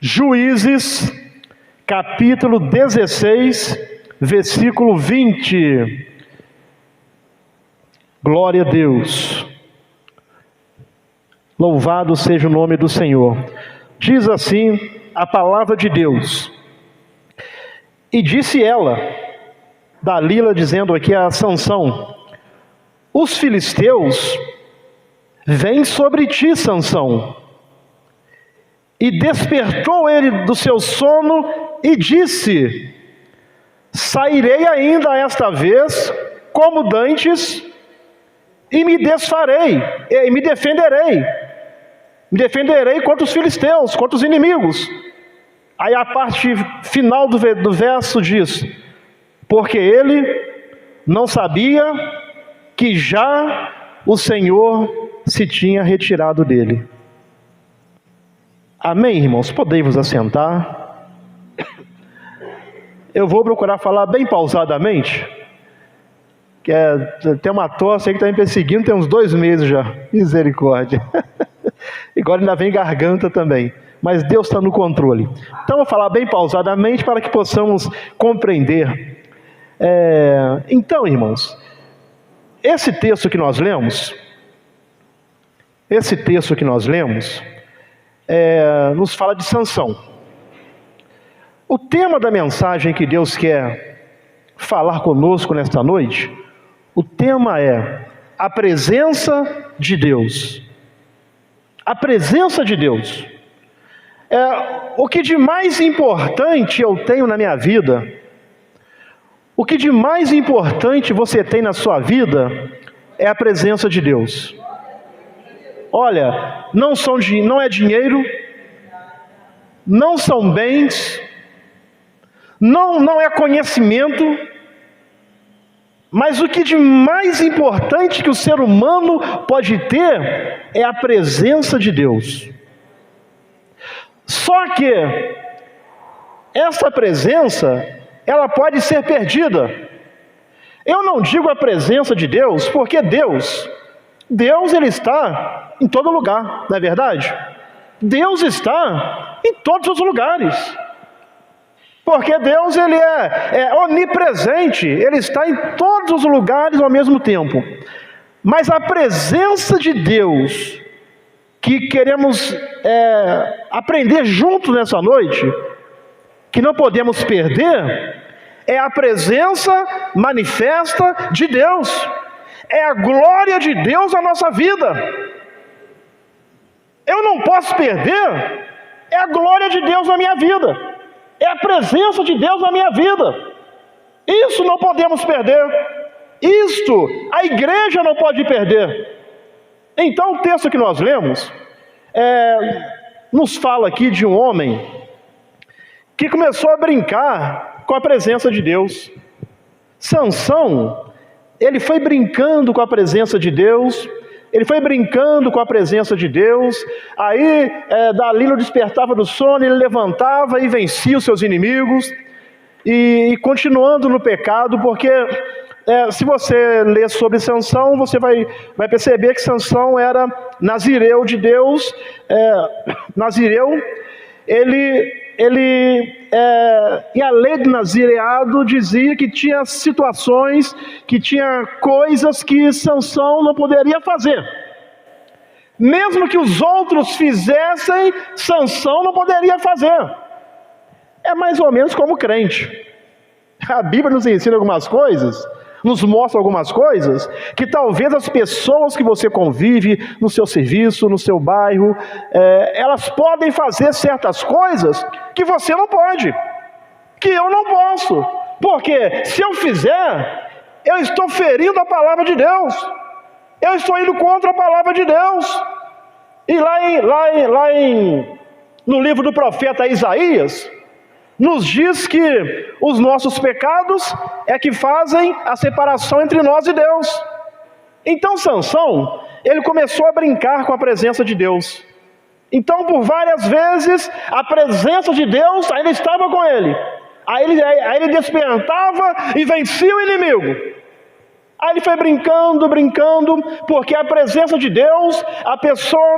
Juízes, capítulo 16, versículo 20. Glória a Deus. Louvado seja o nome do Senhor. Diz assim a palavra de Deus. E disse ela, Dalila dizendo aqui a Sansão: os filisteus vêm sobre ti, Sansão. E despertou ele do seu sono e disse: sairei ainda esta vez, como dantes, e me desfarei, e me defenderei. Me defenderei contra os filisteus, contra os inimigos. Aí a parte final do verso diz: porque ele não sabia que já o Senhor se tinha retirado dele. Amém, irmãos? Podem vos assentar. Eu vou procurar falar bem pausadamente, que tem uma tosse aí que está me perseguindo tem uns 2 meses já. Misericórdia. Agora ainda vem garganta também. Mas Deus está no controle. Então eu vou falar bem pausadamente para que possamos compreender. Então, irmãos, esse texto que nós lemos, nos fala de Sansão. O tema da mensagem que Deus quer falar conosco nesta noite, o tema é a presença de Deus. A presença de Deus. O que de mais importante eu tenho na minha vida, o que de mais importante você tem na sua vida, é a presença de Deus. Olha, não é dinheiro, não são bens, não é conhecimento, mas o que de mais importante que o ser humano pode ter é a presença de Deus. Só que essa presença, ela pode ser perdida. Eu não digo a presença de Deus, porque Deus ele está em todo lugar, não é verdade? Deus está em todos os lugares. Porque Deus ele é onipresente, Ele está em todos os lugares ao mesmo tempo. Mas a presença de Deus, que queremos aprender juntos nessa noite, que não podemos perder, é a presença manifesta de Deus. É a glória de Deus na nossa vida. Eu não posso perder, é a glória de Deus na minha vida. É a presença de Deus na minha vida. Isso não podemos perder. Isto a igreja não pode perder. Então o texto que nós lemos nos fala aqui de um homem que começou a brincar com a presença de Deus. Sansão, ele foi brincando com a presença de Deus. Ele foi brincando com a presença de Deus. Aí Dalila despertava do sono, ele levantava e vencia os seus inimigos. E continuando no pecado, porque se você ler sobre Sansão, você vai perceber que Sansão era nazireu de Deus. Nazireu, e a lei do nazireado dizia que tinha situações, que tinha coisas que Sansão não poderia fazer. Mesmo que os outros fizessem, Sansão não poderia fazer. É mais ou menos como crente. A Bíblia nos ensina algumas coisas, nos mostra algumas coisas, que talvez as pessoas que você convive no seu serviço, no seu bairro, elas podem fazer certas coisas que você não pode, que eu não posso, porque se eu fizer, eu estou ferindo a palavra de Deus, eu estou indo contra a palavra de Deus. E no livro do profeta Isaías, nos diz que os nossos pecados é que fazem a separação entre nós e Deus. Então Sansão, ele começou a brincar com a presença de Deus. Então por várias vezes a presença de Deus ainda estava com ele. Aí ele despertava e vencia o inimigo. Aí ele foi brincando, porque a presença de Deus, a pessoa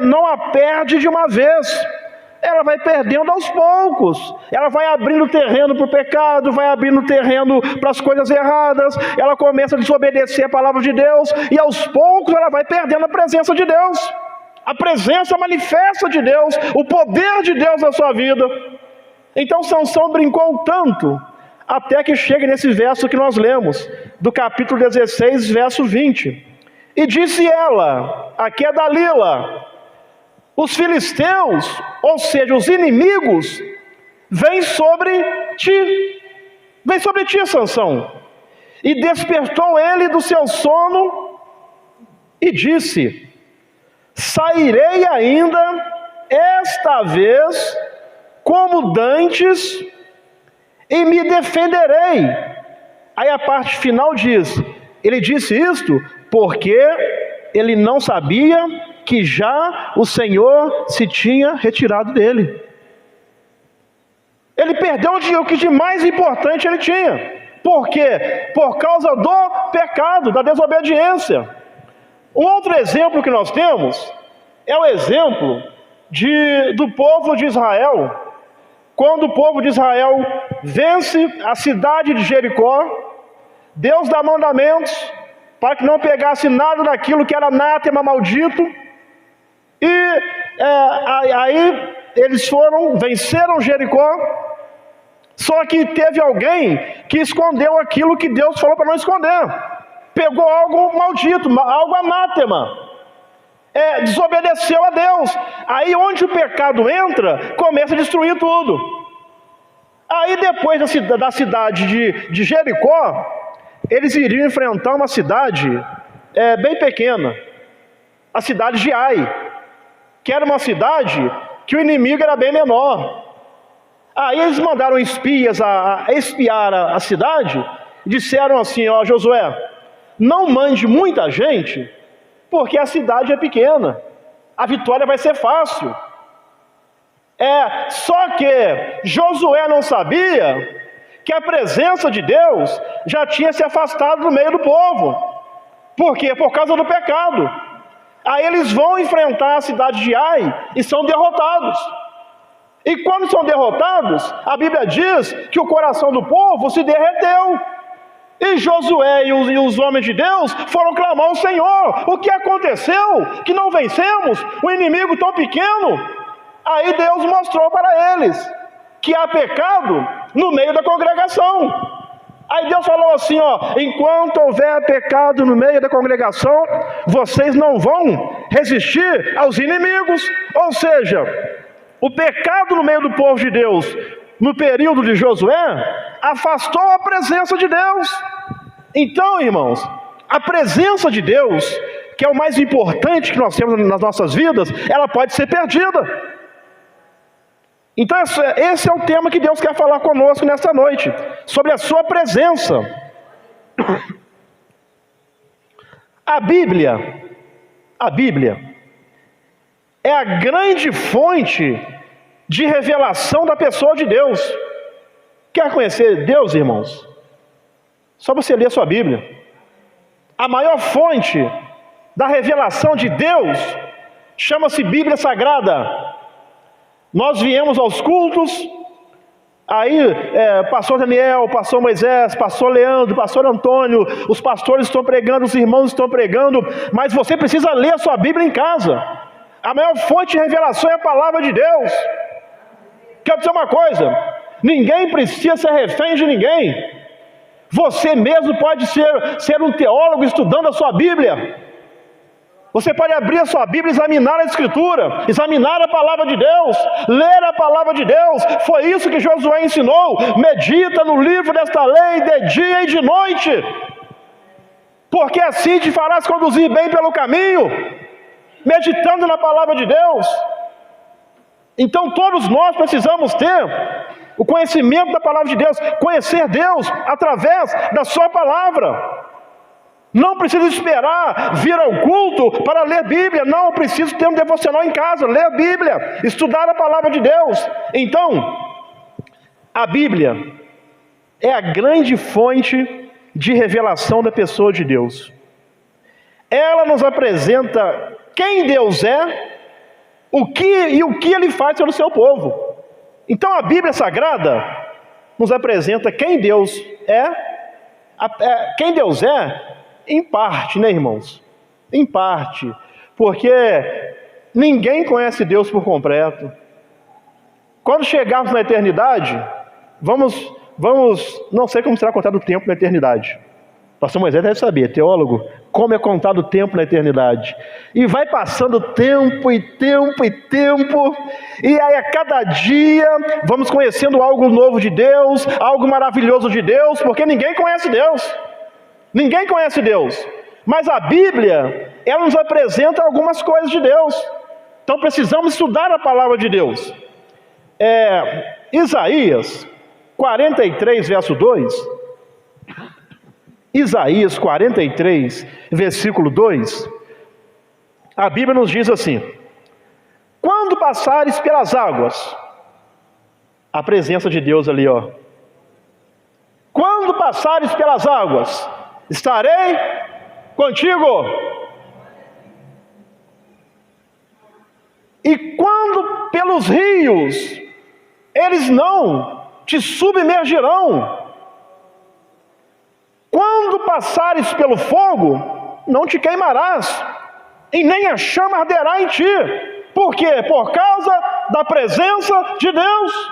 não a perde de uma vez. ela vai perdendo aos poucos. Ela vai abrindo terreno para o pecado, vai abrindo terreno para as coisas erradas, ela começa a desobedecer a palavra de Deus, e aos poucos ela vai perdendo a presença de Deus, a presença manifesta de Deus, o poder de Deus na sua vida. Então Sansão brincou tanto, até que chega nesse verso que nós lemos, do capítulo 16, verso 20. E disse ela, aqui é Dalila, os filisteus, ou seja, os inimigos, vêm sobre ti, Sansão. E despertou ele do seu sono e disse, sairei ainda esta vez como dantes e me defenderei. Aí a parte final diz, ele disse isto porque ele não sabia que já o Senhor se tinha retirado dele. Ele perdeu o que de mais importante ele tinha. Por quê? Por causa do pecado, da desobediência. Um outro exemplo que nós temos é o exemplo do povo de Israel. Quando o povo de Israel vence a cidade de Jericó, Deus dá mandamentos para que não pegasse nada daquilo que era anátema, maldito. E aí eles venceram Jericó. Só que teve alguém que escondeu aquilo que Deus falou para não esconder. Pegou algo maldito, algo anátema. Desobedeceu a Deus. Aí onde o pecado entra, começa a destruir tudo. Aí depois da cidade de Jericó, eles iriam enfrentar uma cidade bem pequena, a cidade de Ai, que era uma cidade que o inimigo era bem menor. Aí eles mandaram espias a espiar a cidade, e disseram assim, ó Josué, não mande muita gente, porque a cidade é pequena, a vitória vai ser fácil. Só que Josué não sabia que a presença de Deus já tinha se afastado do meio do povo. Por quê? Por causa do pecado. Aí eles vão enfrentar a cidade de Ai e são derrotados. E quando são derrotados, a Bíblia diz que o coração do povo se derreteu. E Josué e os homens de Deus foram clamar ao Senhor. O que aconteceu? Que não vencemos? Um inimigo tão pequeno? Aí Deus mostrou para eles que há pecado no meio da congregação. Aí Deus falou assim, enquanto houver pecado no meio da congregação, vocês não vão resistir aos inimigos. Ou seja, o pecado no meio do povo de Deus, no período de Josué, afastou a presença de Deus. Então, irmãos, a presença de Deus, que é o mais importante que nós temos nas nossas vidas, ela pode ser perdida. Então esse é o tema que Deus quer falar conosco nesta noite, sobre a sua presença. A Bíblia é a grande fonte de revelação da pessoa de Deus. Quer conhecer Deus, irmãos? Só você ler a sua Bíblia. A maior fonte da revelação de Deus chama-se Bíblia Sagrada. Nós viemos aos cultos, aí pastor Daniel, pastor Moisés, pastor Leandro, pastor Antônio, os pastores estão pregando, os irmãos estão pregando, mas você precisa ler a sua Bíblia em casa. A maior fonte de revelação é a palavra de Deus. Quero dizer uma coisa, ninguém precisa ser refém de ninguém. Você mesmo pode ser um teólogo estudando a sua Bíblia. Você pode abrir a sua Bíblia, examinar a Escritura, examinar a palavra de Deus, ler a palavra de Deus. Foi isso que Josué ensinou. Medita no livro desta lei de dia e de noite, porque assim te farás conduzir bem pelo caminho, meditando na palavra de Deus. Então todos nós precisamos ter o conhecimento da palavra de Deus, conhecer Deus através da sua palavra. Não preciso esperar vir ao culto para ler Bíblia. Não, eu preciso ter um devocional em casa, ler a Bíblia, estudar a palavra de Deus. Então, a Bíblia é a grande fonte de revelação da pessoa de Deus. Ela nos apresenta quem Deus é, o que Ele faz pelo seu povo. Então a Bíblia Sagrada nos apresenta quem Deus é, em parte, né, irmãos? Em parte, porque ninguém conhece Deus por completo. Quando chegarmos na eternidade, vamos, não sei como será contado o tempo na eternidade. Pastor Moisés deve saber, teólogo, como é contado o tempo na eternidade. E vai passando tempo, e aí a cada dia vamos conhecendo algo novo de Deus, algo maravilhoso de Deus, porque ninguém conhece Deus. Ninguém conhece Deus. Mas a Bíblia, ela nos apresenta algumas coisas de Deus. Então precisamos estudar a palavra de Deus. Isaías 43, verso 2. Isaías 43, versículo 2. A Bíblia nos diz assim: quando passares pelas águas, a presença de Deus ali, ó. Quando passares pelas águas, estarei contigo. E quando pelos rios, eles não te submergirão. Quando passares pelo fogo, não te queimarás, e nem a chama arderá em ti. Por quê? Por causa da presença de Deus.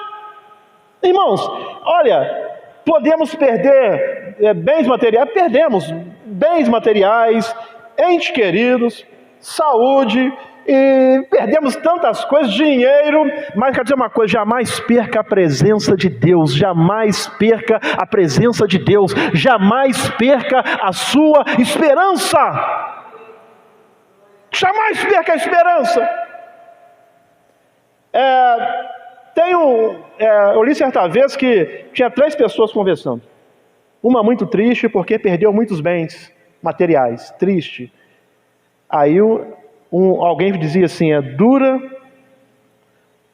Irmãos, olha, podemos perder bens materiais, perdemos bens materiais, entes queridos, saúde, e perdemos tantas coisas, dinheiro, mas quero dizer uma coisa: jamais perca a presença de Deus, jamais perca a presença de Deus, jamais perca a sua esperança, jamais perca a esperança. Eu li certa vez que tinha 3 pessoas conversando, uma muito triste porque perdeu muitos bens materiais, triste. Aí alguém dizia assim: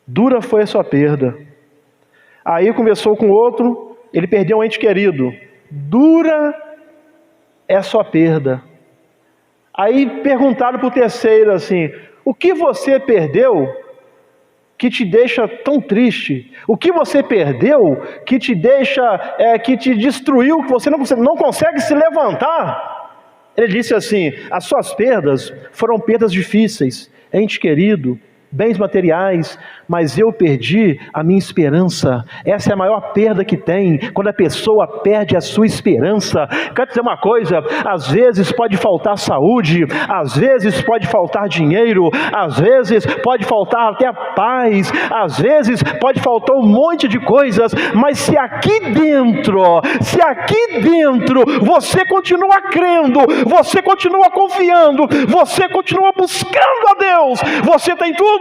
dura foi a sua perda. Aí conversou com outro, ele perdeu um ente querido, dura é a sua perda. Aí perguntaram para o terceiro assim: o que você perdeu que te deixa tão triste? O que você perdeu que te deixa, que te destruiu, que você não consegue se levantar? Ele disse assim: as suas perdas foram perdas difíceis, ente querido, bens materiais, mas eu perdi a minha esperança. Essa é a maior perda que tem, quando a pessoa perde a sua esperança. Quero dizer uma coisa: às vezes pode faltar saúde, às vezes pode faltar dinheiro, às vezes pode faltar até a paz, às vezes pode faltar um monte de coisas, mas se aqui dentro você continua crendo, você continua confiando, você continua buscando a Deus, você tem tudo.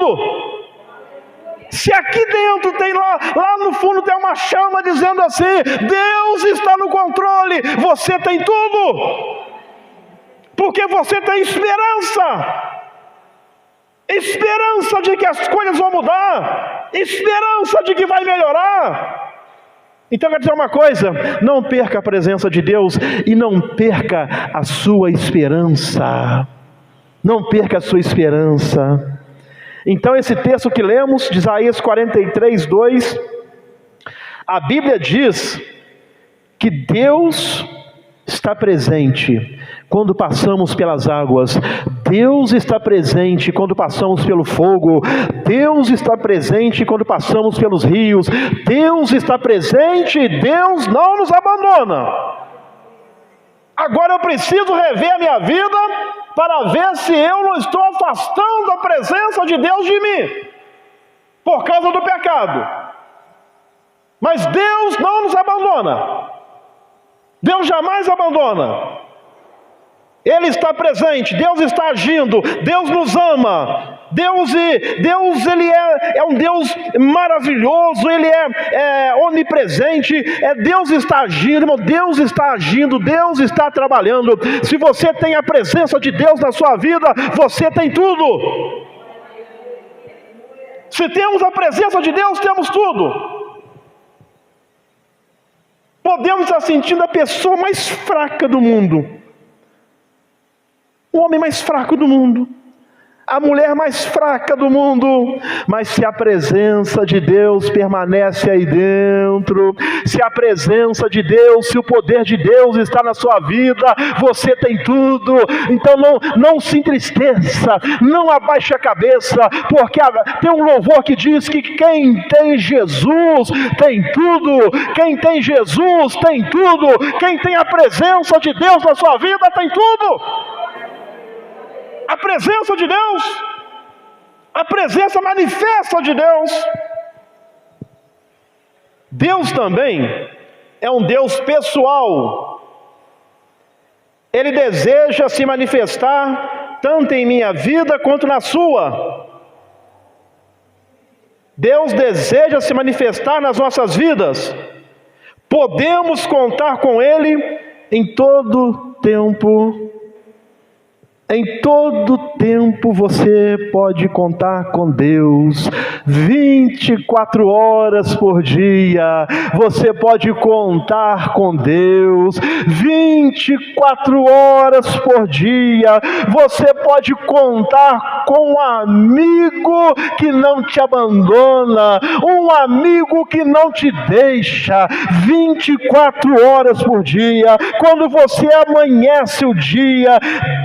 Se aqui dentro tem lá no fundo tem uma chama dizendo assim: Deus está no controle, você tem tudo, porque você tem esperança de que as coisas vão mudar, esperança de que vai melhorar. Então quero dizer uma coisa: não perca a presença de Deus e não perca a sua esperança, não perca a sua esperança. Então esse texto que lemos, de Isaías 43, 2, a Bíblia diz que Deus está presente quando passamos pelas águas, Deus está presente quando passamos pelo fogo, Deus está presente quando passamos pelos rios, Deus está presente, Deus não nos abandona. Agora eu preciso rever a minha vida para ver se eu não estou afastando a presença de Deus de mim, por causa do pecado. Mas Deus não nos abandona, Deus jamais abandona. Ele está presente, Deus está agindo, Deus nos ama. Deus ele é um Deus maravilhoso, Ele é onipresente, Deus está agindo, irmão, Deus está agindo, Deus está trabalhando. Se você tem a presença de Deus na sua vida, você tem tudo. Se temos a presença de Deus, temos tudo. Podemos estar sentindo a pessoa mais fraca do mundo, o homem mais fraco do mundo, a mulher mais fraca do mundo, mas se a presença de Deus permanece aí dentro, se a presença de Deus, se o poder de Deus está na sua vida, você tem tudo. Então não se entristeça, não abaixe a cabeça, porque tem um louvor que diz que quem tem Jesus tem tudo, quem tem Jesus tem tudo, quem tem a presença de Deus na sua vida tem tudo. A presença de Deus, a presença manifesta de Deus. Deus também é um Deus pessoal. Ele deseja se manifestar tanto em minha vida quanto na sua. Deus deseja se manifestar nas nossas vidas. Podemos contar com Ele em todo tempo. Em todo tempo você pode contar com Deus. 24 horas por dia você pode contar com Deus. 24 horas por dia você pode contar com um amigo que não te abandona, um amigo que não te deixa. 24 horas por dia, quando você amanhece o dia,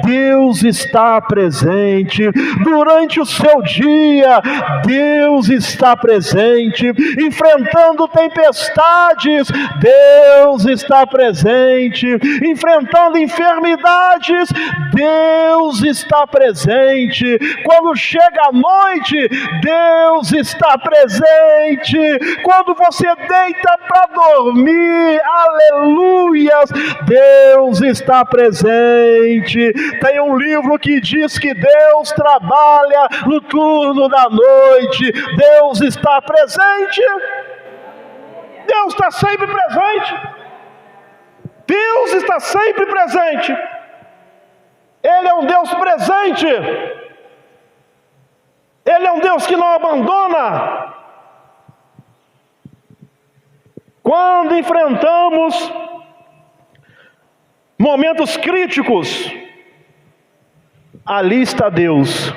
Deus está presente. Durante o seu dia, Deus está presente. Enfrentando tempestades, Deus está presente. Enfrentando enfermidades, Deus está presente. Quando chega a noite, Deus está presente. Quando você deita para dormir, aleluias, Deus está presente. Tem um livro que diz que Deus trabalha no turno da noite. Deus está presente. Deus está sempre presente. Deus está sempre presente. Ele é um Deus presente. Ele é um Deus que não abandona. Quando enfrentamos momentos críticos, ali está Deus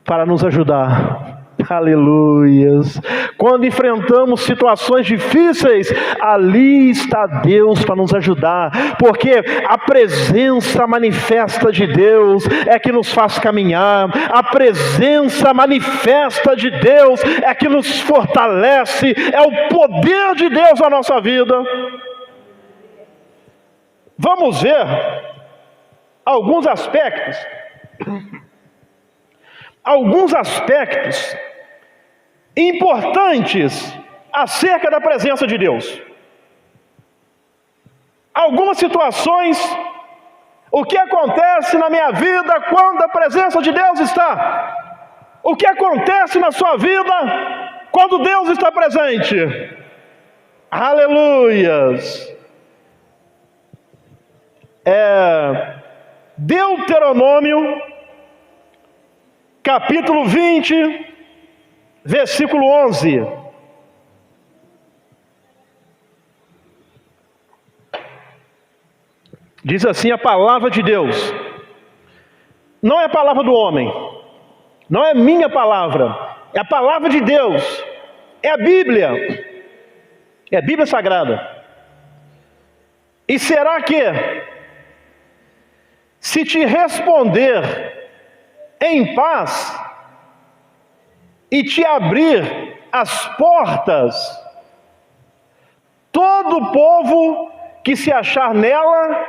para nos ajudar. Aleluias. Quando enfrentamos situações difíceis, ali está Deus para nos ajudar, porque a presença manifesta de Deus é que nos faz caminhar. A presença manifesta de Deus é que nos fortalece. É o poder de Deus na nossa vida. Vamos ver alguns aspectos importantes acerca da presença de Deus. Algumas situações, o que acontece na minha vida quando a presença de Deus está? O que acontece na sua vida quando Deus está presente? Aleluias! Deuteronômio, capítulo 20, versículo 11. Diz assim a palavra de Deus. Não é a palavra do homem, não é minha palavra, é a palavra de Deus, é a Bíblia, é a Bíblia Sagrada. E será que, se te responder em paz e te abrir as portas, todo o povo que se achar nela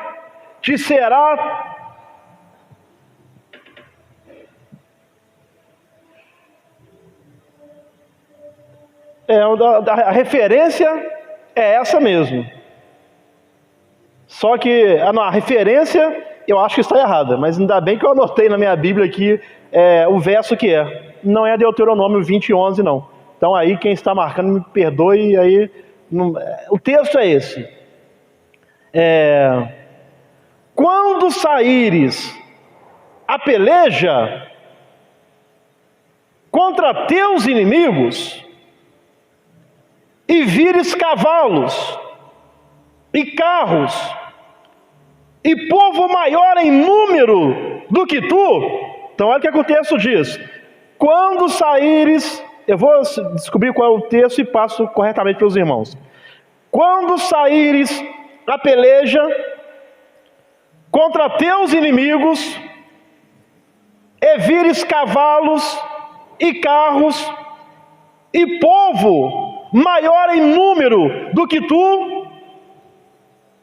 te será a referência é essa mesmo. Só que a referência eu acho que está errada, mas ainda bem que eu anotei na minha Bíblia aqui o verso que é. Não é Deuteronômio 20, 11 não. Então aí quem está marcando me perdoe. Aí o texto é esse. Quando saíres a peleja contra teus inimigos e vires cavalos e carros e povo maior em número do que tu, Então olha o que o texto diz. Quando saíres, eu vou descobrir qual é o texto e passo corretamente para os irmãos. Quando saíres a peleja contra teus inimigos, e vires cavalos e carros e povo maior em número do que tu,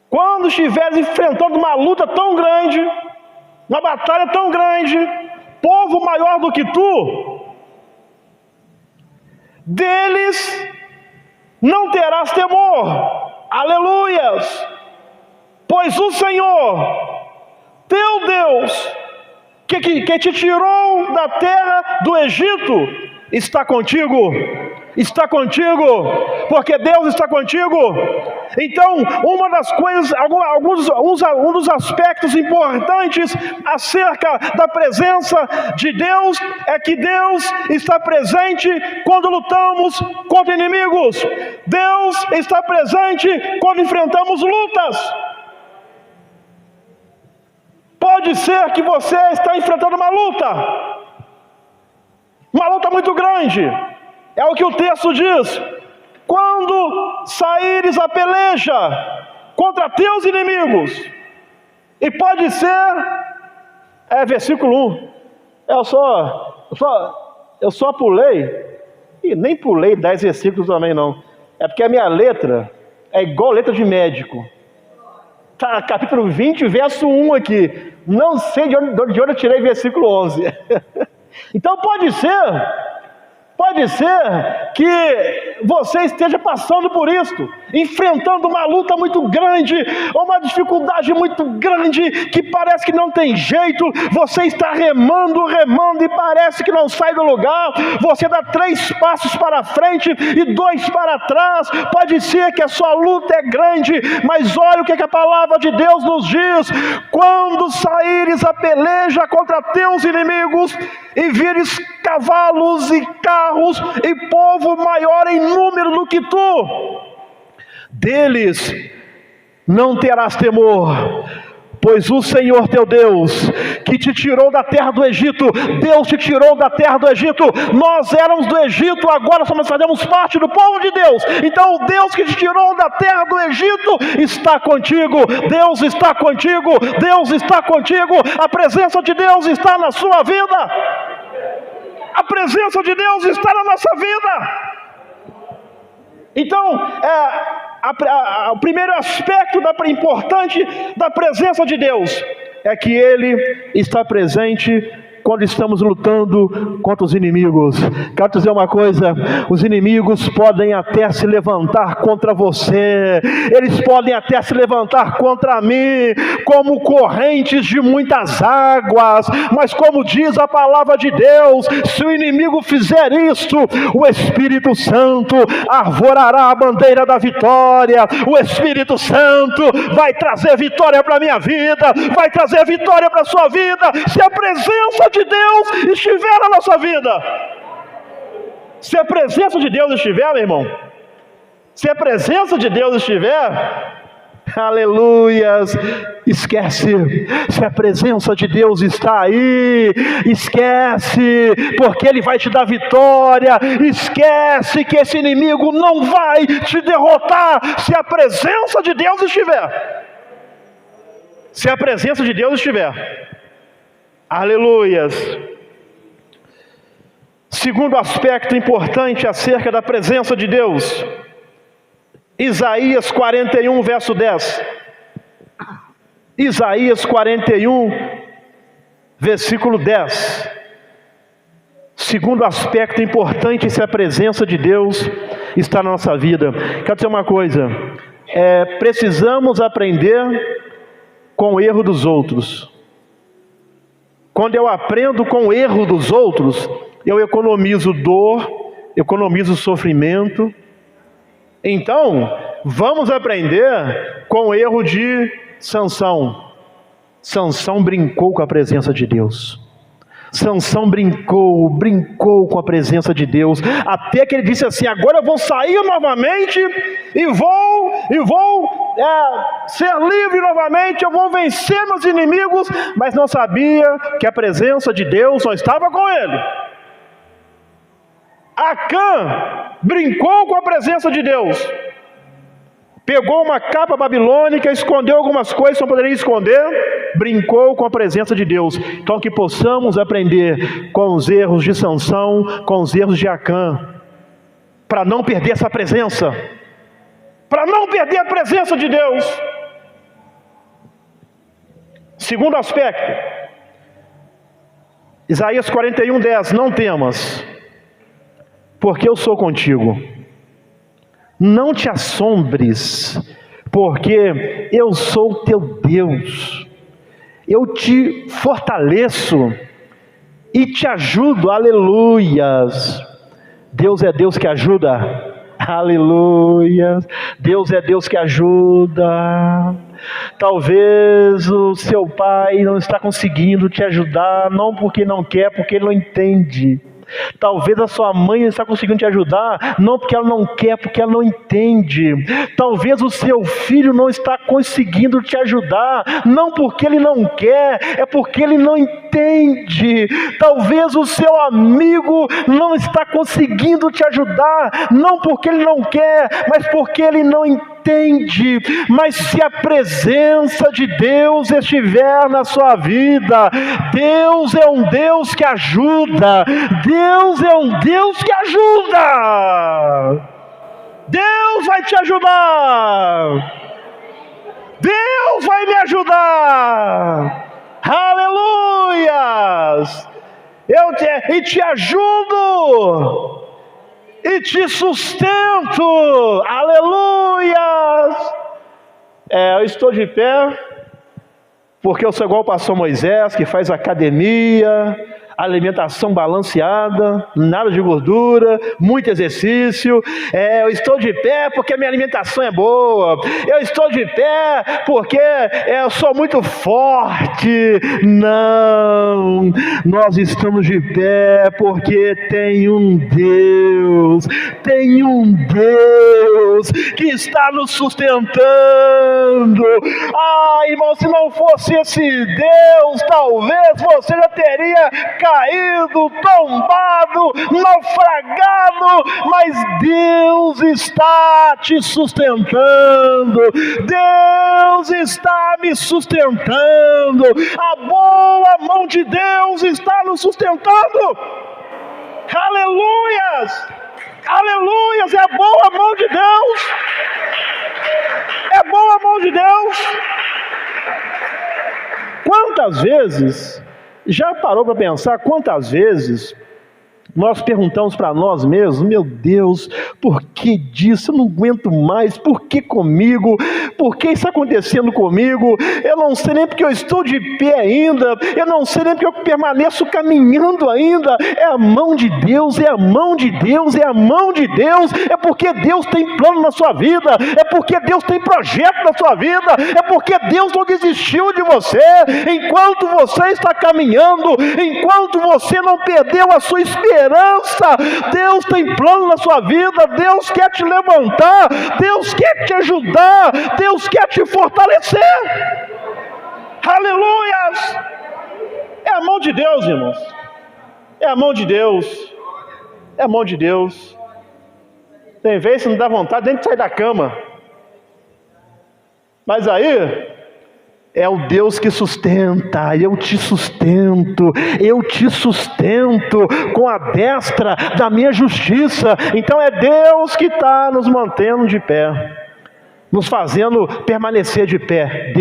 quando estiveres enfrentando uma luta tão grande, uma batalha tão grande, povo maior do que tu, deles não terás temor, aleluias, pois o Senhor, teu Deus, que te tirou da terra do Egito, está contigo, porque Deus está contigo. Então, uma das coisas, um dos aspectos importantes acerca da presença de Deus é que Deus está presente quando lutamos contra inimigos. Deus está presente quando enfrentamos lutas. Pode ser que você está enfrentando uma luta muito grande. É o que o texto diz. Quando saíres a peleja contra teus inimigos, e pode ser, versículo 1, eu só pulei, e nem pulei 10 versículos também não, é porque a minha letra é igual letra de médico. Está capítulo 20, verso 1 aqui. Não sei de onde eu tirei versículo 11. Então pode ser que você esteja passando por isso, enfrentando uma luta muito grande, uma dificuldade muito grande, que parece que não tem jeito, você está remando e parece que não sai do lugar, você dá 3 passos para frente e 2 para trás. Pode ser que a sua luta é grande, mas olha o que a palavra de Deus nos diz: quando saíres a peleja contra teus inimigos, e vires cavalos e carros e povo maior em número do que tu, deles não terás temor, pois o Senhor teu Deus, que te tirou da terra do Egito, Deus te tirou da terra do Egito. Nós éramos do Egito, agora nós fazemos parte do povo de Deus. Então o Deus que te tirou da terra do Egito está contigo. Deus está contigo, Deus está contigo. A presença de Deus está na sua vida. A presença de Deus está na nossa vida. Então, o primeiro aspecto importante da presença de Deus é que Ele está presente quando estamos lutando contra os inimigos. Quero dizer uma coisa: os inimigos podem até se levantar contra você, eles podem até se levantar contra mim, como correntes de muitas águas, mas como diz a palavra de Deus, se o inimigo fizer isto, o Espírito Santo arvorará a bandeira da vitória. O Espírito Santo vai trazer vitória para a minha vida, vai trazer vitória para a sua vida, se a presença de Deus estiver na nossa vida. Se a presença de Deus estiver, meu irmão, se a presença de Deus estiver, aleluias, esquece. Se a presença de Deus está aí, esquece, porque Ele vai te dar vitória. Esquece que esse inimigo não vai te derrotar, se a presença de Deus estiver. Se a presença de Deus estiver, aleluias. Segundo aspecto importante acerca da presença de Deus, Isaías 41, verso 10. Isaías 41, versículo 10. Segundo aspecto importante, se a presença de Deus está na nossa vida. Quero dizer uma coisa: precisamos aprender com o erro dos outros. Quando eu aprendo com o erro dos outros, eu economizo dor, economizo sofrimento. Então, vamos aprender com o erro de Sansão. Sansão brincou com a presença de Deus. Sansão brincou com a presença de Deus, até que ele disse assim: agora eu vou sair novamente e vou ser livre novamente, eu vou vencer meus inimigos, mas não sabia que a presença de Deus não estava com ele. Acã brincou com a presença de Deus, pegou uma capa babilônica, escondeu algumas coisas que não poderia esconder, brincou com a presença de Deus. Então que possamos aprender com os erros de Sansão, com os erros de Acã, para não perder essa presença, para não perder a presença de Deus. Segundo aspecto, Isaías 41:10, não temas, porque eu sou contigo. Não te assombres, porque eu sou teu Deus. Eu te fortaleço e te ajudo. Aleluias. Deus é Deus que ajuda. Aleluias. Deus é Deus que ajuda. Talvez o seu pai não está conseguindo te ajudar, não porque não quer, porque ele não entende. Talvez a sua mãe não está conseguindo te ajudar, não porque ela não quer, porque ela não entende. Talvez o seu filho não está conseguindo te ajudar, não porque ele não quer, é porque ele não entende. Talvez o seu amigo não está conseguindo te ajudar, não porque ele não quer, mas porque ele não entende. Mas se a presença de Deus estiver na sua vida, Deus é um Deus que ajuda. Deus é um Deus que ajuda. Deus vai te ajudar. Deus vai me ajudar. Aleluias. E te ajudo e te sustento. Aleluias. Eu estou de pé porque eu sou igual o pastor Moisés, que faz academia, alimentação balanceada, nada de gordura, muito exercício. Eu estou de pé porque a minha alimentação é boa. Eu estou de pé porque eu sou muito forte. Não, nós estamos de pé porque tem um Deus que está nos sustentando. Irmão, se não fosse esse Deus, talvez você já teria caído, tombado, naufragado, mas Deus está te sustentando. Deus está me sustentando. A boa mão de Deus está nos sustentando. Aleluias! Aleluias! É a boa mão de Deus. É boa mão de Deus. Quantas vezes, já parou para pensar quantas vezes nós perguntamos para nós mesmos: meu Deus, por que disso? Eu não aguento mais. Por que comigo? Por que isso está acontecendo comigo? Eu não sei nem porque eu estou de pé ainda. Eu não sei nem porque eu permaneço caminhando ainda. É a mão de Deus, é a mão de Deus, é a mão de Deus. É porque Deus tem plano na sua vida. É porque Deus tem projeto na sua vida. É porque Deus não desistiu de você. Enquanto você está caminhando, enquanto você não perdeu a sua esperança, Deus tem plano na sua vida. Deus quer te levantar, Deus quer te ajudar, Deus quer te fortalecer. Aleluias! É a mão de Deus, irmãos. É a mão de Deus. É a mão de Deus. Tem vezes que não dá vontade nem de sair da cama, mas aí é o Deus que sustenta. Eu te sustento com a destra da minha justiça. Então é Deus que está nos mantendo de pé, nos fazendo permanecer de pé.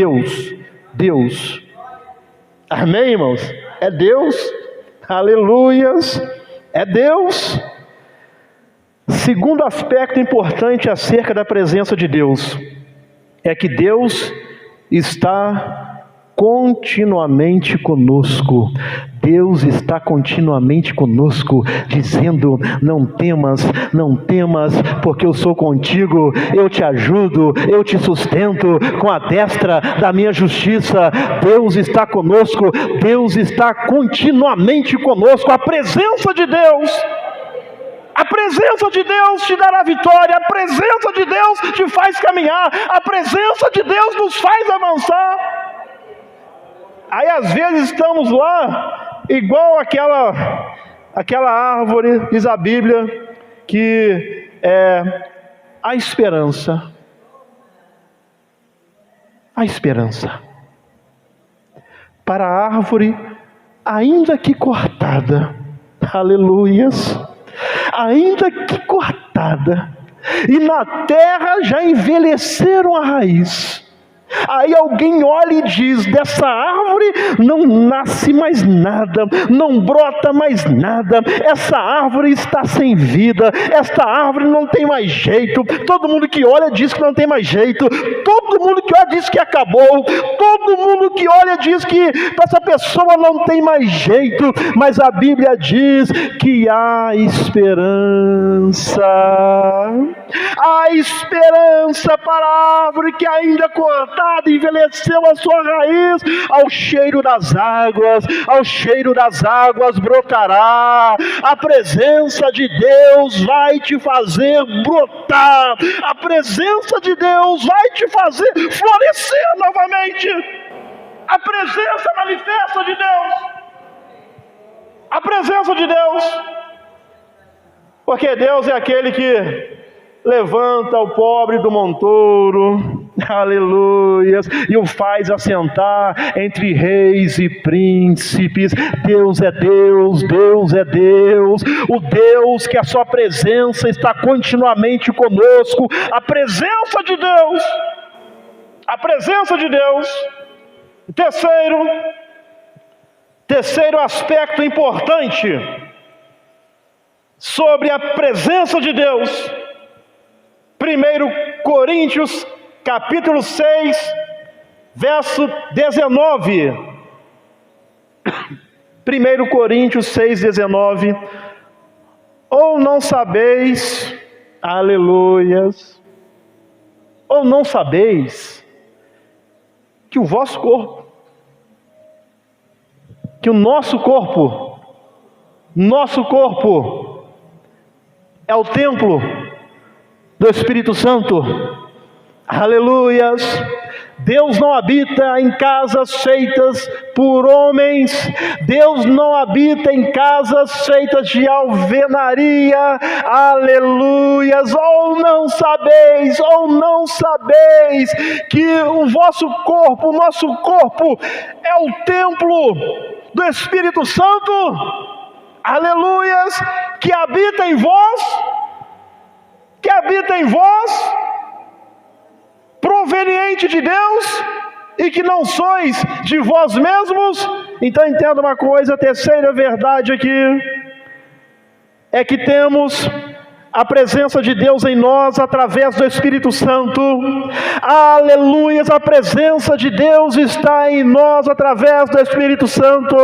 Deus. Amém, irmãos? É Deus. Aleluias. É Deus. Segundo aspecto importante acerca da presença de Deus é que Deus está continuamente conosco. Deus está continuamente conosco, dizendo: não temas, porque eu sou contigo, eu te ajudo, eu te sustento com a destra da minha justiça. Deus está conosco, Deus está continuamente conosco. A presença de Deus A presença de Deus te dará vitória, a presença de Deus te faz caminhar, a presença de Deus nos faz avançar. Aí às vezes estamos lá, igual aquela árvore, diz a Bíblia, que é a esperança. A esperança. Para a árvore, ainda que cortada, aleluias, ainda que cortada, e na terra já envelheceram a raiz. Aí alguém olha e diz: dessa árvore não nasce mais nada, não brota mais nada, essa árvore está sem vida, esta árvore não tem mais jeito. Todo mundo que olha diz que não tem mais jeito, todo mundo que olha diz que acabou, todo mundo que olha diz que essa pessoa não tem mais jeito, mas a Bíblia diz que há esperança. Há esperança para a árvore que ainda cortada envelheceu a sua raiz. Ao cheiro das águas brotará. A presença de Deus vai te fazer brotar. A presença de Deus vai te fazer florescer novamente. A presença manifesta de Deus. A presença de Deus. Porque Deus é aquele que levanta o pobre do montouro, aleluias, e o faz assentar entre reis e príncipes. Deus é Deus, Deus é Deus, o Deus que a sua presença está continuamente conosco, a presença de Deus, a presença de Deus. Terceiro aspecto importante sobre a presença de Deus, 1 Coríntios capítulo 6, verso 19. 1 Coríntios 6, 19. Ou não sabeis, aleluias, ou não sabeis que o vosso corpo, que o nosso corpo é o templo do Espírito Santo, aleluias. Deus não habita em casas feitas por homens, Deus não habita em casas feitas de alvenaria, aleluias. Ou não sabeis que o vosso corpo, o nosso corpo é o templo do Espírito Santo, aleluias, que habita em vós, proveniente de Deus, e que não sois de vós mesmos. Então entenda uma coisa, a terceira verdade aqui é que temos a presença de Deus em nós através do Espírito Santo, aleluias. A presença de Deus está em nós através do Espírito Santo.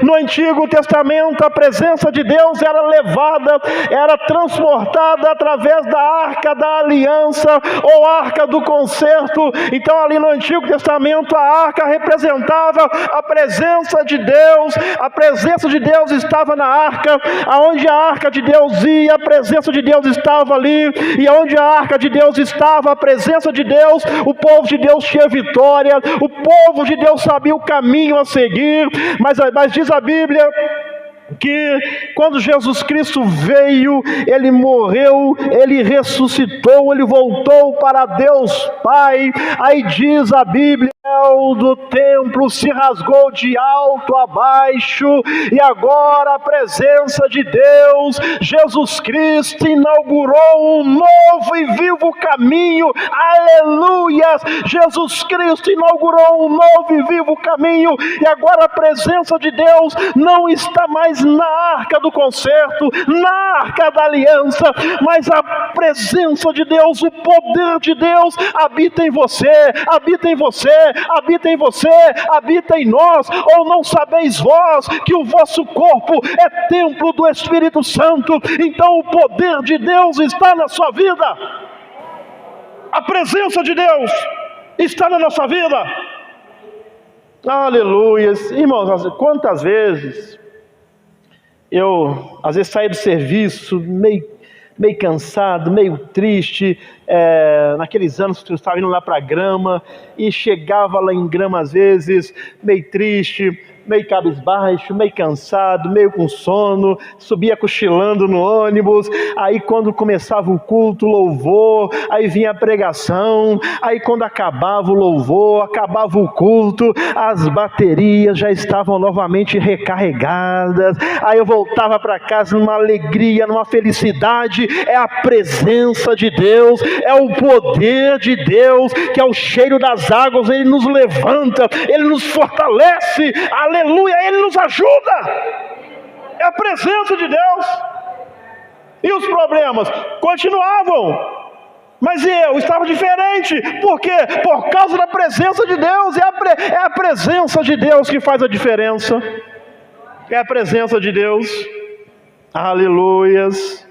No Antigo Testamento a presença de Deus era levada, era transportada através da Arca da Aliança ou Arca do Concerto. Então ali no Antigo Testamento a Arca representava a presença de Deus. A presença de Deus estava na Arca, aonde a Arca de Deus ia, a presença de Deus estava ali, e onde a Arca de Deus estava, a presença de Deus, o povo de Deus tinha vitória, o povo de Deus sabia o caminho a seguir. Mas diz a Bíblia que quando Jesus Cristo veio, Ele morreu, Ele ressuscitou, Ele voltou para Deus Pai. Aí diz a Bíblia, o véu do templo se rasgou de alto a baixo, e agora a presença de Deus, Jesus Cristo, inaugurou um novo e vivo caminho, aleluias. Jesus Cristo inaugurou um novo e vivo caminho, e agora a presença de Deus não está mais na Arca do Concerto, na Arca da Aliança, mas a presença de Deus, o poder de Deus habita em você, habita em você, habita em você, habita em nós. Ou não sabeis vós que o vosso corpo é templo do Espírito Santo? Então o poder de Deus está na sua vida, a presença de Deus está na nossa vida, aleluia. Irmãos, quantas vezes eu às vezes saía do serviço meio cansado, meio triste, naqueles anos que eu estava indo lá para Grama, e chegava lá em Grama às vezes, meio triste, meio cabisbaixo, meio cansado, meio com sono, subia cochilando no ônibus. Aí quando começava o culto, o louvor, aí vinha a pregação, aí quando acabava o louvor, acabava o culto, as baterias já estavam novamente recarregadas, aí eu voltava para casa numa alegria, numa felicidade. É a presença de Deus, é o poder de Deus, que é o cheiro das águas. Ele nos levanta, Ele nos fortalece, aleluia, Ele nos ajuda. É a presença de Deus. E os problemas continuavam, mas eu estava diferente. Por quê? Por causa da presença de Deus. É a presença de Deus que faz a diferença. É a presença de Deus. Aleluias.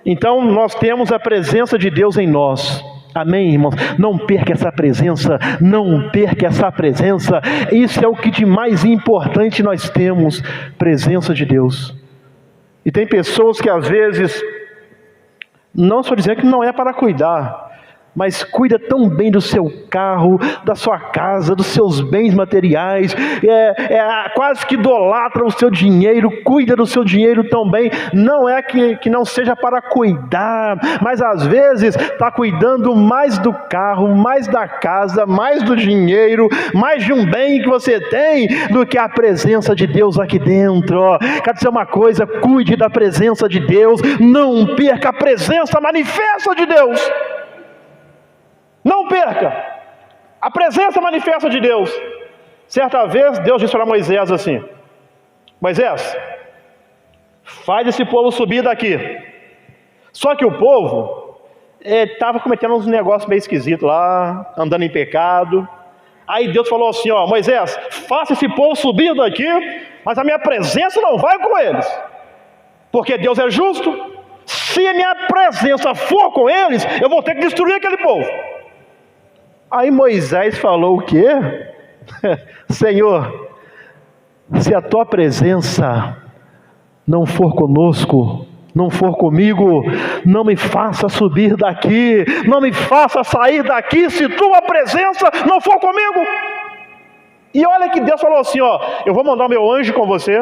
Então nós temos a presença de Deus em nós. Amém, irmãos? Não perca essa presença, não perca essa presença. Isso é o que de mais importante nós temos, presença de Deus. E tem pessoas que às vezes, não estou dizendo que não é para cuidar, mas cuida tão bem do seu carro, da sua casa, dos seus bens materiais, quase que idolatra o seu dinheiro, cuida do seu dinheiro tão bem. Não é que não seja para cuidar, mas às vezes está cuidando mais do carro, mais da casa, mais do dinheiro, mais de um bem que você tem, do que a presença de Deus aqui dentro. Quero dizer uma coisa: cuide da presença de Deus, não perca a presença manifesta de Deus. Não perca a presença manifesta de Deus. Certa vez Deus disse para Moisés assim: Moisés, faz esse povo subir daqui. Só que o povo estava cometendo uns negócios meio esquisitos lá, andando em pecado. Aí Deus falou assim: ó, Moisés, faça esse povo subir daqui, mas a minha presença não vai com eles, porque Deus é justo. Se a minha presença for com eles, eu vou ter que destruir aquele povo. Aí Moisés falou o quê? Senhor, se a tua presença não for conosco, não for comigo, não me faça subir daqui, não me faça sair daqui, se tua presença não for comigo. E olha que Deus falou assim: ó, eu vou mandar meu anjo com você,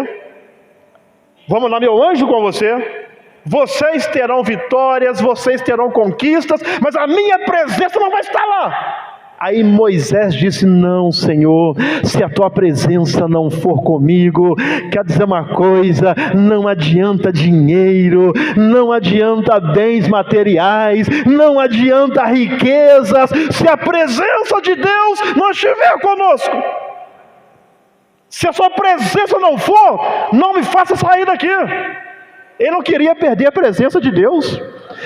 vocês terão vitórias, vocês terão conquistas, mas a minha presença não vai estar lá. Aí Moisés disse: não, Senhor, se a tua presença não for comigo, quer dizer uma coisa, não adianta dinheiro, não adianta bens materiais, não adianta riquezas, se a presença de Deus não estiver conosco. Se a sua presença não for, não me faça sair daqui. Ele não queria perder a presença de Deus.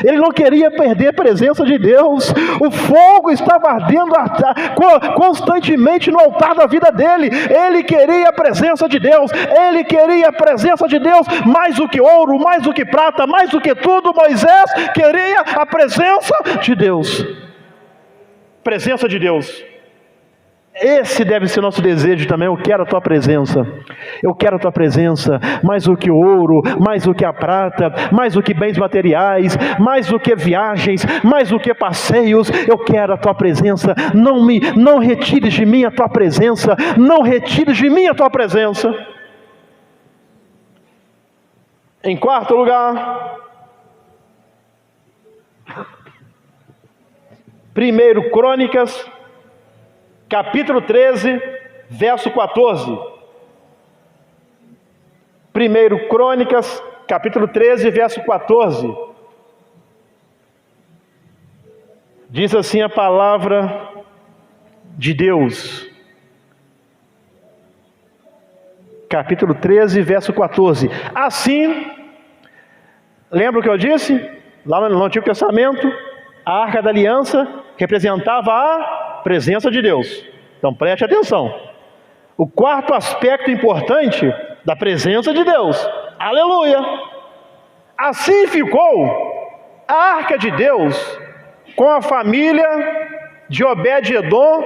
Ele não queria perder a presença de Deus. O fogo estava ardendo constantemente no altar da vida dele. Ele queria a presença de Deus. Ele queria a presença de Deus mais do que ouro, mais do que prata, mais do que tudo. Moisés queria a presença de Deus. Presença de Deus. Esse deve ser o nosso desejo também. Eu quero a tua presença, eu quero a tua presença, mais do que o ouro, mais do que a prata, mais do que bens materiais, mais do que viagens, mais do que passeios. Eu quero a tua presença. Não retires de mim a tua presença, não retires de mim a tua presença. Em quarto lugar, 1 Crônicas capítulo 13, verso 14. 1 Crônicas, capítulo 13, verso 14. Diz assim a palavra de Deus. Capítulo 13, verso 14. Assim, lembra o que eu disse? Lá no Antigo Testamento, a Arca da Aliança representava a presença de Deus. Então preste atenção. O quarto aspecto importante da presença de Deus. Aleluia! Assim ficou a Arca de Deus com a família de Obed-edom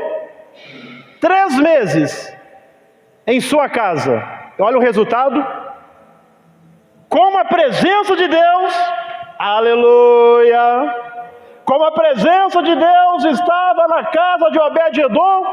3 meses em sua casa. Olha o resultado. como a presença de Deus, aleluia, como a presença de Deus estava na casa de Obed-edom,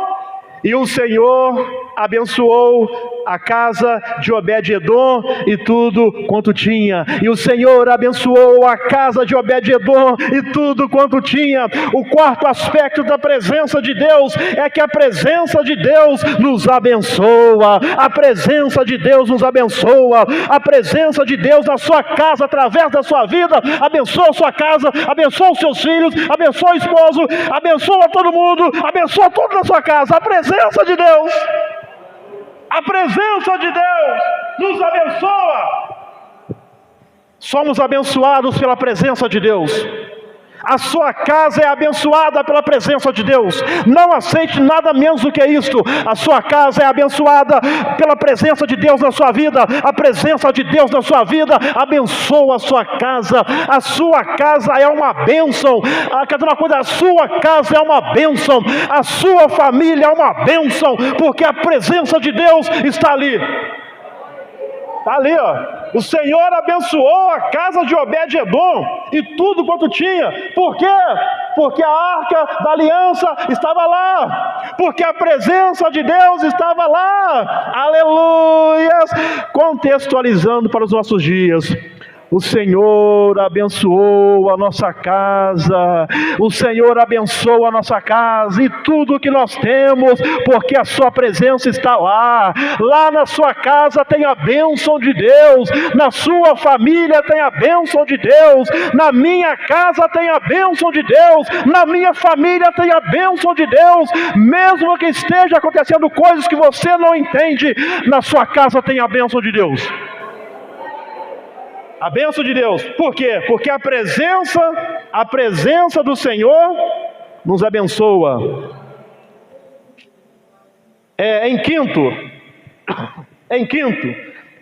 e o Senhor abençoou a casa de Obed-edom e tudo quanto tinha. E o Senhor abençoou a casa de Obed-edom e tudo quanto tinha. O quarto aspecto da presença de Deus é que a presença de Deus nos abençoa. A presença de Deus nos abençoa. A presença de Deus na sua casa, através da sua vida, abençoa a sua casa, abençoa os seus filhos, abençoa o esposo, abençoa todo mundo, abençoa tudo na sua casa. A presença de Deus, a presença de Deus nos abençoa. Somos abençoados pela presença de Deus. A sua casa é abençoada pela presença de Deus. Não aceite nada menos do que isto. A sua casa é abençoada pela presença de Deus na sua vida. A presença de Deus na sua vida abençoa a sua casa. A sua casa é uma bênção. Quer dizer uma coisa, a sua casa é uma bênção. A sua família é uma bênção, porque a presença de Deus está ali. Está ali, ó. O Senhor abençoou a casa de Obed-edom e tudo quanto tinha. Por quê? Porque a arca da aliança estava lá. Porque a presença de Deus estava lá. Aleluias! Contextualizando para os nossos dias, o Senhor abençoou a nossa casa. O Senhor abençoa a nossa casa e tudo que nós temos, porque a sua presença está lá. Lá na sua casa tem a bênção de Deus. Na sua família tem a bênção de Deus. Na minha casa tem a bênção de Deus. Na minha família tem a bênção de Deus. Mesmo que esteja acontecendo coisas que você não entende, na sua casa tem a bênção de Deus. A bênção de Deus. Por quê? Porque a presença do nos abençoa.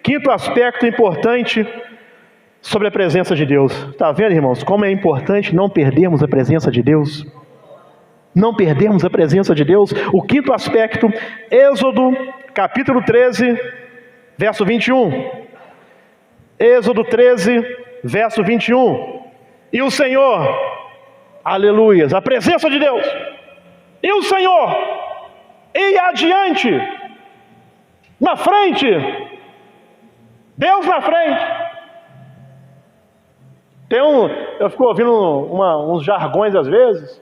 Quinto aspecto importante sobre a presença de Deus. Está vendo, irmãos, como é importante não perdermos a presença de Deus? Não perdermos a presença de Deus. O quinto aspecto, Êxodo capítulo 13, verso 21. Êxodo 13, verso 21. E o Senhor, aleluias, a presença de Deus, e o Senhor ia adiante, na frente, Deus na frente. Eu fico ouvindo uns jargões às vezes.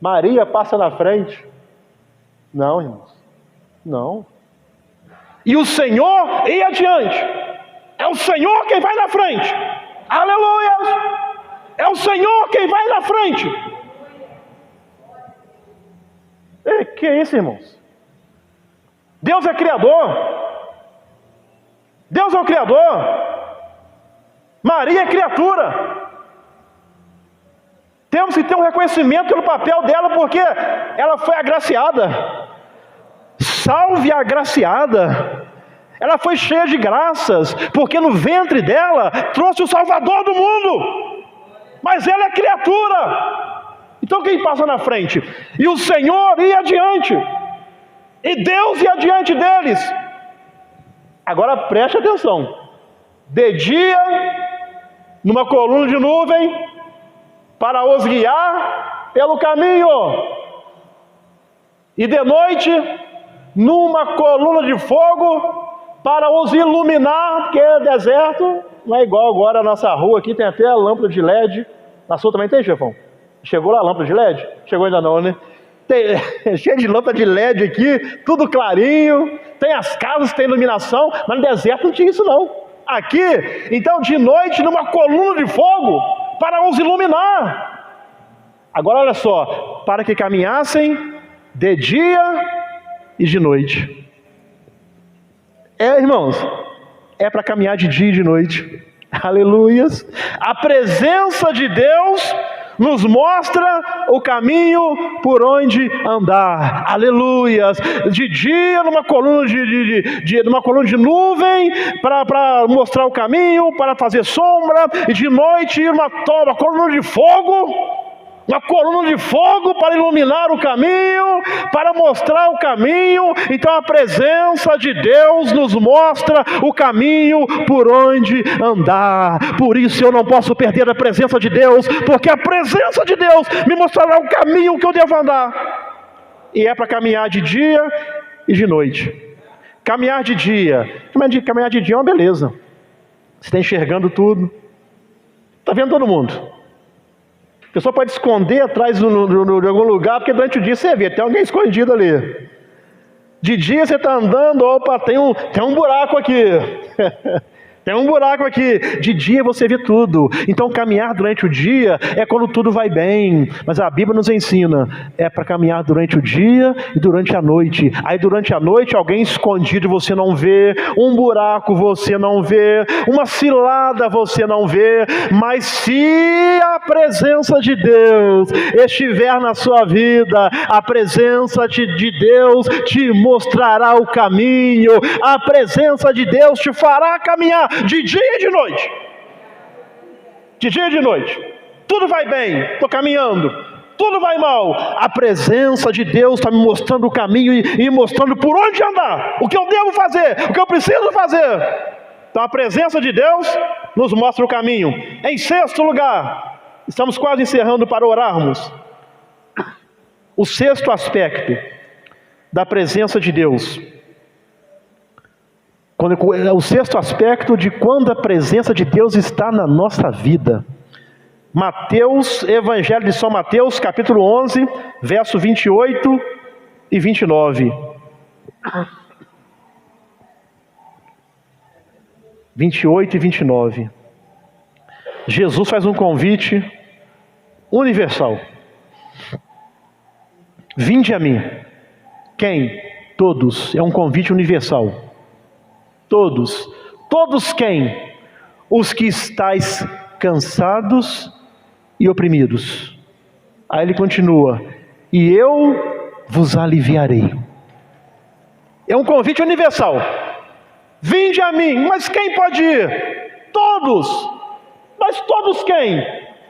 Maria passa na frente. Não, irmãos, não. E o Senhor ia adiante. É o Senhor quem vai na frente. Aleluia! É o Senhor quem vai na frente. Que é isso, irmãos? Deus é Criador. Deus é o Criador. Maria é criatura. Temos que ter um reconhecimento pelo papel dela, porque ela foi agraciada. Salve a agraciada. Ela foi cheia de graças, porque no ventre dela trouxe o Salvador do mundo. Mas ela é criatura. Então quem passa na frente? E o Senhor ia adiante. E Deus ia adiante deles. Agora preste atenção. De dia, numa coluna de nuvem, para os guiar pelo caminho. E de noite, numa coluna de fogo, para os iluminar, porque é deserto, não é igual agora a nossa rua aqui, tem até a lâmpada de LED. Na sua também tem, chefão? Chegou lá a lâmpada de LED? Chegou ainda não, né? Tem, cheio de lâmpada de LED aqui, tudo clarinho, tem as casas, tem iluminação, mas no deserto não tinha isso não. Aqui, então de noite, numa coluna de fogo, para os iluminar. Agora olha só, para que caminhassem de dia e de noite. Irmãos, é para caminhar de dia e de noite. Aleluias. A presença de Deus nos mostra o caminho por onde andar. Aleluias. De dia numa coluna numa coluna de nuvem para mostrar o caminho, para fazer sombra, e de noite numa coluna de fogo uma coluna de fogo para iluminar o caminho, para mostrar o caminho. Então a presença de Deus nos mostra o caminho por onde andar. Por isso eu não posso perder a presença de Deus, porque a presença de Deus me mostrará o caminho que eu devo andar. E é para caminhar de dia e de noite. Caminhar de dia. Caminhar de dia é uma beleza. Você está enxergando tudo. Está vendo todo mundo. A pessoa pode esconder atrás de algum lugar, porque durante o dia você vê, tem alguém escondido ali. De dia você está andando, opa, tem um buraco aqui. Tem um buraco aqui. De dia você vê tudo. Então caminhar durante o dia é quando tudo vai bem. Mas a Bíblia nos ensina, é para caminhar durante o dia e durante a noite. Aí durante a noite alguém escondido você não vê, um buraco você não vê, uma cilada você não vê. Mas se a presença de Deus estiver na sua vida, a presença de Deus te mostrará o caminho. A presença de Deus te fará caminhar de dia e de noite. De dia e de noite. Tudo vai bem, estou caminhando. Tudo vai mal. A presença de Deus está me mostrando o caminho e mostrando por onde andar. O que eu devo fazer, o que eu preciso fazer. Então a presença de Deus nos mostra o caminho. Em sexto lugar, estamos quase encerrando para orarmos. O sexto aspecto da presença de Deus. O sexto aspecto de quando a presença de Deus está na nossa vida. Mateus, Evangelho de São Mateus, capítulo 11, verso 28 e 29. 28 e 29. Jesus faz um convite universal. Vinde a mim. Quem? Todos. É um convite universal. Todos. Todos quem? Os que estáis cansados e oprimidos. Aí ele continua. E eu vos aliviarei. É um convite universal. Vinde a mim. Mas quem pode ir? Todos. Mas todos quem?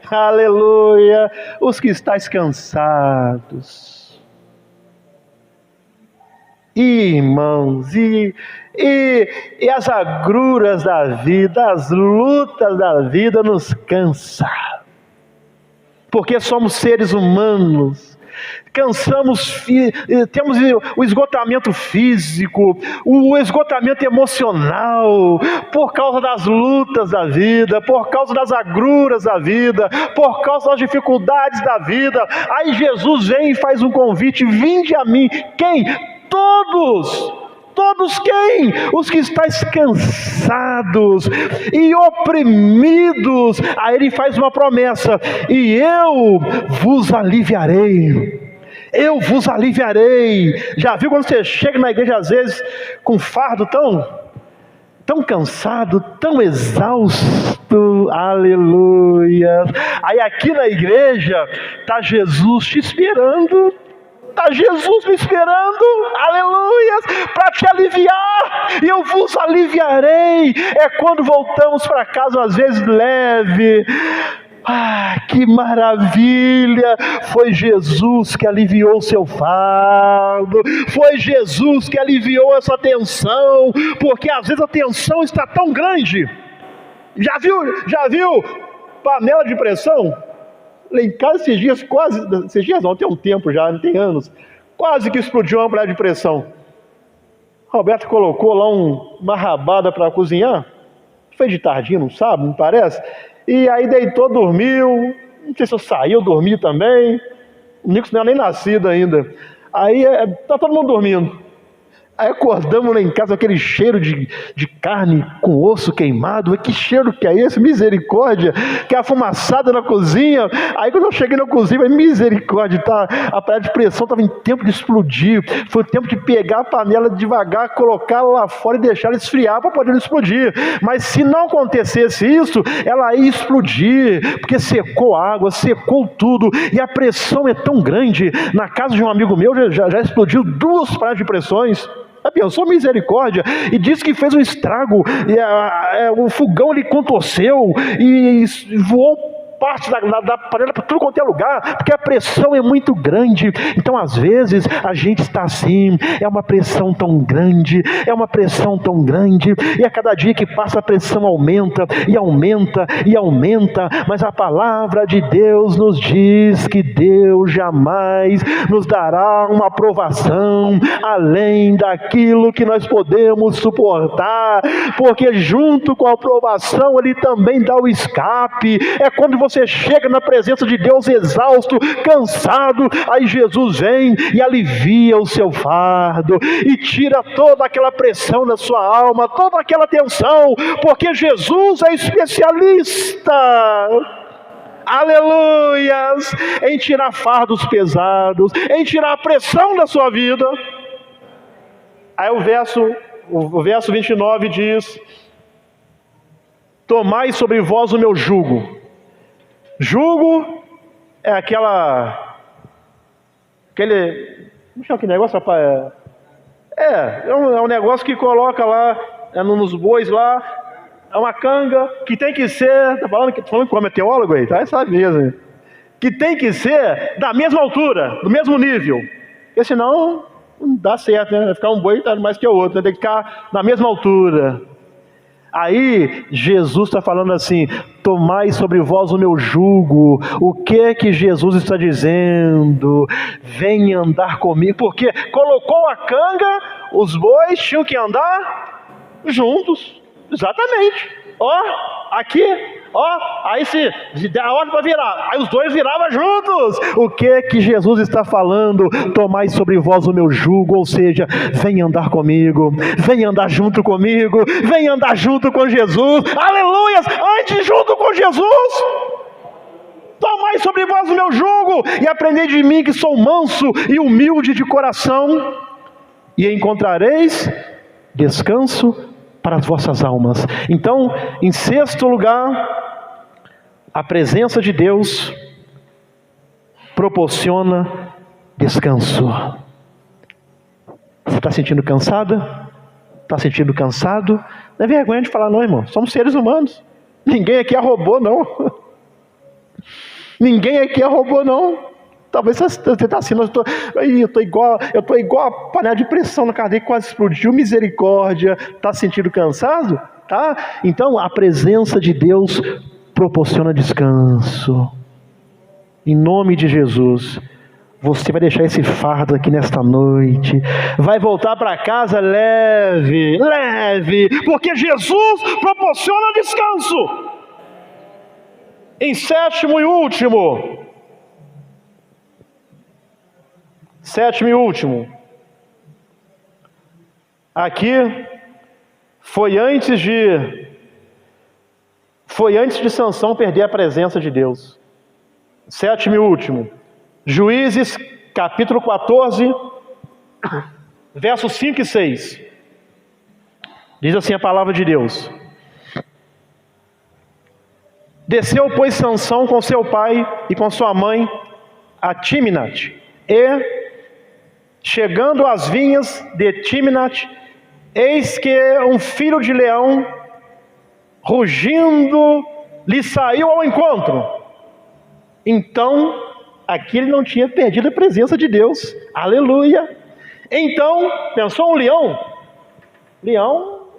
Aleluia. Os que estáis cansados. Irmãos, e as agruras da vida, as lutas da vida nos cansam, porque somos seres humanos, cansamos, temos o esgotamento físico, o esgotamento emocional, por causa das lutas da vida, por causa das agruras da vida, por causa das dificuldades da vida. Aí Jesus vem e faz um convite: vinde a mim. Quem? Todos. Todos quem? Os que estáis cansados e oprimidos. Aí ele faz uma promessa: e eu vos aliviarei. Eu vos aliviarei. Já viu quando você chega na igreja às vezes com um fardo tão cansado, tão exausto? Aleluia. Aí aqui na igreja está Jesus te esperando. Está Jesus me esperando, aleluia, para te aliviar. E eu vos aliviarei. É quando voltamos para casa às vezes leve. Que maravilha! Foi Jesus que aliviou o seu fardo. Foi Jesus que aliviou essa tensão. Porque às vezes a tensão está tão grande. Já viu panela de pressão? Lá em casa esses dias não, tem um tempo já, não tem anos, quase que explodiu uma panela de pressão. Roberto colocou lá uma rabada para cozinhar, foi de tardinha, não sabe, não parece? E aí deitou, dormiu, não sei se eu saí, eu dormi também, o Nicolas não era nem nascido ainda. Aí tá todo mundo dormindo. Aí acordamos lá em casa, aquele cheiro de carne com osso queimado. Que cheiro que é esse? Misericórdia. Que afumaçada na cozinha. Aí quando eu cheguei na cozinha, misericórdia, a panela de pressão estava em tempo de explodir. Foi o tempo de pegar a panela devagar, colocar lá fora e deixar ela esfriar para poder explodir. Mas se não acontecesse isso, ela ia explodir, porque secou a água, secou tudo. E a pressão é tão grande. Na casa de um amigo meu já explodiu 2 panelas de pressões. Pensou, misericórdia, e disse que fez um estrago, e o fogão ele contorceu e voou parte da panela para tudo quanto é lugar, porque a pressão é muito grande. Então às vezes a gente está assim, é uma pressão tão grande, e a cada dia que passa a pressão aumenta, e aumenta, e aumenta, mas a palavra de Deus nos diz que Deus jamais nos dará uma aprovação além daquilo que nós podemos suportar, porque junto com a aprovação Ele também dá o escape. É quando você chega na presença de Deus exausto, cansado, aí Jesus vem e alivia o seu fardo e tira toda aquela pressão da sua alma, toda aquela tensão, porque Jesus é especialista, aleluias, em tirar fardos pesados, em tirar a pressão da sua vida. Aí o verso 29 diz: tomai sobre vós o meu jugo. Jugo é aquele, como chama aquele negócio, rapaz? É um negócio que coloca lá, nos bois lá, é uma canga, que tem que ser, tô falando como é teólogo aí, tá? Sabe mesmo, que tem que ser da mesma altura, do mesmo nível, porque senão não dá certo, né? Vai ficar um boi mais que o outro, né? Tem que ficar na mesma altura. Aí Jesus está falando assim: tomai sobre vós o meu jugo. O que Jesus está dizendo? Venha andar comigo, porque colocou a canga, os bois tinham que andar juntos, exatamente. Aqui, aí se der a hora para virar, aí os dois viravam juntos. O que Jesus está falando? Tomai sobre vós o meu jugo, ou seja, vem andar comigo, vem andar junto comigo, vem andar junto com Jesus, aleluias, ande junto com Jesus. Tomai sobre vós o meu jugo e aprendei de mim, que sou manso e humilde de coração, e encontrareis descanso para as vossas almas. Então, em sexto lugar, a presença de Deus proporciona descanso. Você está sentindo cansada? Está sentindo cansado? Não é vergonha de falar não, irmão. Somos seres humanos. Ninguém aqui é robô, não. Ninguém aqui é robô, não. Talvez você está assim, eu estou igual a panela de pressão na cadeia que quase explodiu, misericórdia. Está sentindo cansado? Tá? Então a presença de Deus proporciona descanso. Em nome de Jesus, você vai deixar esse fardo aqui nesta noite, vai voltar para casa leve, porque Jesus proporciona descanso. Em sétimo e último, aqui foi antes de Sansão perder a presença de Deus. Sétimo e último, Juízes capítulo 14, versos 5 e 6. Diz assim a palavra de Deus: desceu, pois, Sansão com seu pai e com sua mãe a Timnat, e chegando às vinhas de Timnat, eis que um filho de leão, rugindo, lhe saiu ao encontro. Então, aqui ele não tinha perdido a presença de Deus, aleluia. Então, pensou um leão? Leão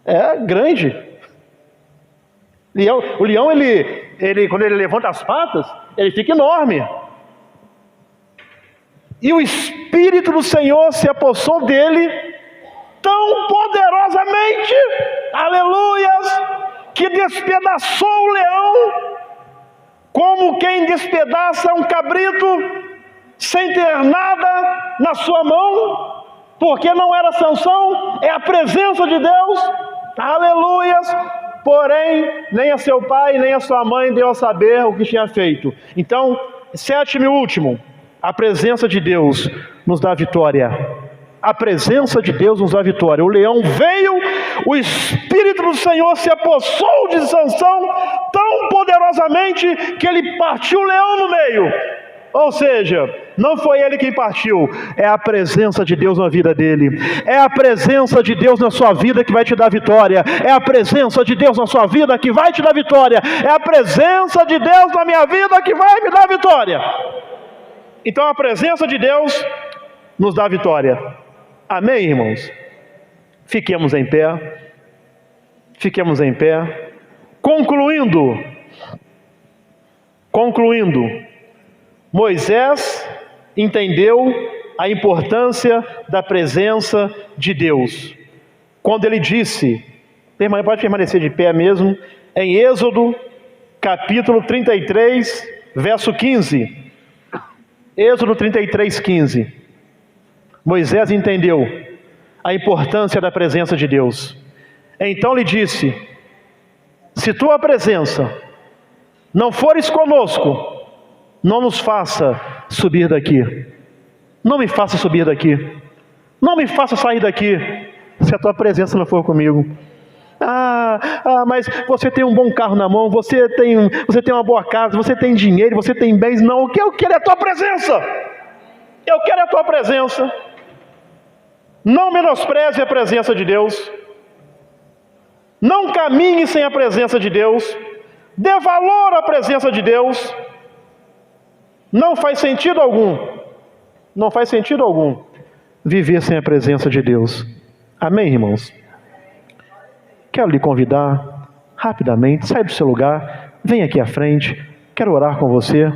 é grande. O leão, ele quando ele levanta as patas, ele fica enorme. E o Espírito do Senhor se apossou dele tão poderosamente, aleluias, que despedaçou o leão, como quem despedaça um cabrito, sem ter nada na sua mão, porque não era Sansão, é a presença de Deus, aleluias. Porém, nem a seu pai, nem a sua mãe deu a saber o que tinha feito. Então, sétimo e último, a presença de Deus nos dá vitória. A presença de Deus nos dá vitória. O leão veio, o Espírito do Senhor se apossou de Sansão tão poderosamente que ele partiu o leão no meio. Ou seja, não foi ele quem partiu, é a presença de Deus na vida dele. É a presença de Deus na sua vida que vai te dar vitória. É a presença de Deus na sua vida que vai te dar vitória. É a presença de Deus na minha vida que vai me dar vitória. Então a presença de Deus nos dá vitória. Amém, irmãos? Fiquemos em pé. Fiquemos em pé. Concluindo, Moisés entendeu a importância da presença de Deus. Quando ele disse, pode permanecer de pé mesmo, em Êxodo, capítulo 33, verso 15. Êxodo 33, 15. Moisés entendeu a importância da presença de Deus. Então lhe disse: se tua presença não fores conosco, não nos faça subir daqui. Não me faça subir daqui. Não me faça sair daqui, se a tua presença não for comigo. Mas você tem um bom carro na mão, você tem uma boa casa, você tem dinheiro, você tem bens. Não, o que eu quero é a tua presença. Eu quero a tua presença. Não menospreze a presença de Deus. Não caminhe sem a presença de Deus. Dê valor à presença de Deus. Não faz sentido algum viver sem a presença de Deus. Amém, irmãos? Quero lhe convidar rapidamente, sai do seu lugar, vem aqui à frente, quero orar com você.